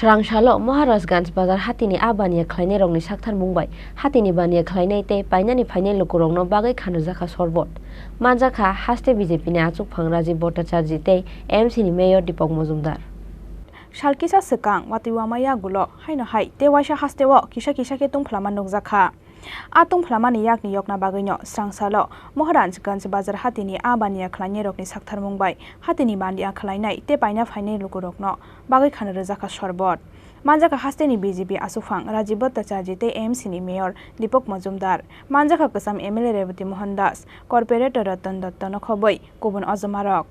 Srangsalo Maharajganj Bazar Hatini Baniya Khlainairokni sakthar mungbai Hatini Baniya Khlainai tei painani phainai Lukurokno Bagwi Kharwjakha Sarbot Manjakha haste BJP ni achuk phangraji Bhattacharya tei MC ni Mayor Dipok Mojumdar Shalkisa sekang watiwa maya gulo haino hai tewaisa hastewo kisa ke tungphlama nukjakha tungphlamani yakni yokna bagwino Srangsalo Maharajganj Bazar Hatini Baniya Khlainairokni sakthar mungbai Hatini Baniya Khlainai tei paina phainai Lukurokno Bagwi Kharwjakha Sarbot Manjakha hasteni BJP asufang Raji Bhattacharya tei MC ni Mayor Dipok Mojumdar Manjakha Kasam MLA Revati Mohan Das Corporator Ratan Datta Nokhobai Kubun Ozomarok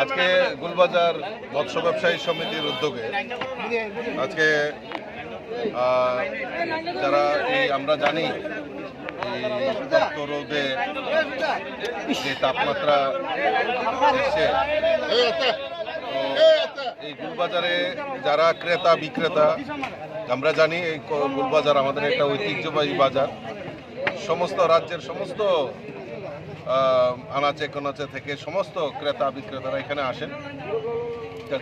আজকে গুলবাজার মৎস্য ব্যবসায়ী সমিতির উদ্যোগে আজকে যারা আমরা জানি রোদে যে তাপমাত্রা এসছে এই গুলবাজারে যারা ক্রেতা বিক্রেতা আমরা জানি এই গুলবাজার আমাদের একটা ঐতিহ্যবাহী বাজার সমস্ত রাজ্যের সমস্ত আনাচে কোনাচে থেকে সমস্ত ক্রেতা বিক্রেতারা এখানে আসেন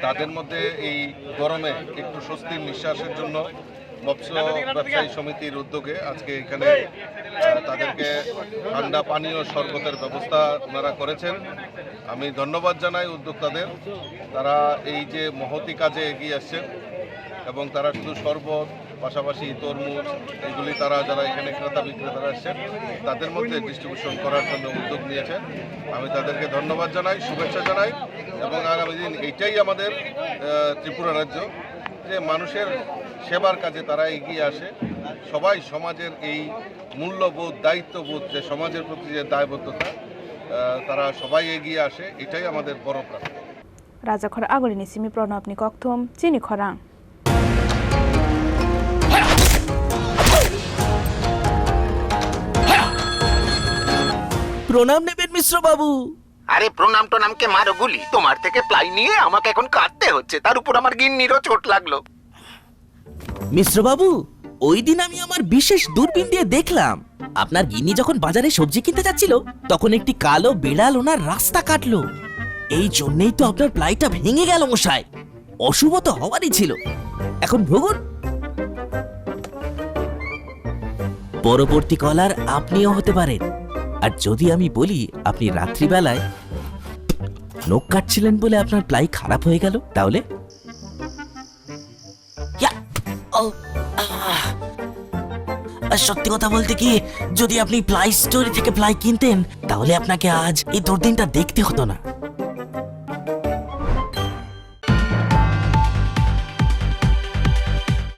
তাদের মধ্যে এই গরমে একটু স্বস্তির নিঃশ্বাসের জন্য মৎস্য ব্যবসায়ী সমিতির উদ্যোগে আজকে এখানে তাদেরকে ঠান্ডা পানীয় শরবতের ব্যবস্থা ওনারা করেছেন আমি ধন্যবাদ জানাই উদ্যোক্তাদের তারা এই যে মহতি কাজে এগিয়ে আসছেন এবং তারা শুধু শরবত পাশাপাশি তরমুজ এগুলি তারা যারা এখানে ক্রেতা বিক্রেতারা আসছেন তাদের মধ্যে ডিস্ট্রিবিউশন করার জন্য উদ্যোগ নিয়েছেন আমি তাদেরকে ধন্যবাদ জানাই শুভেচ্ছা জানাই এবং আগামী দিন এইটাই আমাদের ত্রিপুরা রাজ্য যে মানুষের সেবার কাজে তারা এগিয়ে আসে সবাই সমাজের এই মূল্যবোধ দায়িত্ববোধ যে সমাজের প্রতি যে দায়বদ্ধতা তারা সবাই এগিয়ে আসে এটাই আমাদের বড় প্রার্থনা রাজাখর আগলিনি সিমি প্রণবনি ককথম চিনি খরাং প্রণাম নেবেন মিশ্র বাবু আরে প্রণাম নামকে মারো গুলি তোমার থেকে প্লাই নিয়ে আমাকে এখন কাটতে হচ্ছে তার উপর আমার গিন্নিরও চোট লাগলো মিশ্র বাবু ওই দিন আমি আমার বিশেষ দূরবীন দিয়ে দেখলাম আপনার গিন্নি যখন বাজারে সবজি কিনতে যাচ্ছিল তখন একটি কালো বিড়াল ওনার রাস্তা কাটলো এই জন্যই তো আপনার প্লাইটা ভেঙে গেল মশাই অশুভ তো হওয়ারই ছিল এখন ভোগুন পরবর্তী কলার আপনিও হতে পারেন আর যদি আমি বলি আপনি রাত্রিবেলায় নখ কাটছিলেন বলে আপনার প্লাই খারাপ হয়ে গেল তাহলে সত্যি কথা বলতে কি যদি আপনি প্লাই স্টোরি থেকে প্লাই কিনতেন তাহলে আপনাকে আজ এই দুর্দিনটা দেখতে হতো না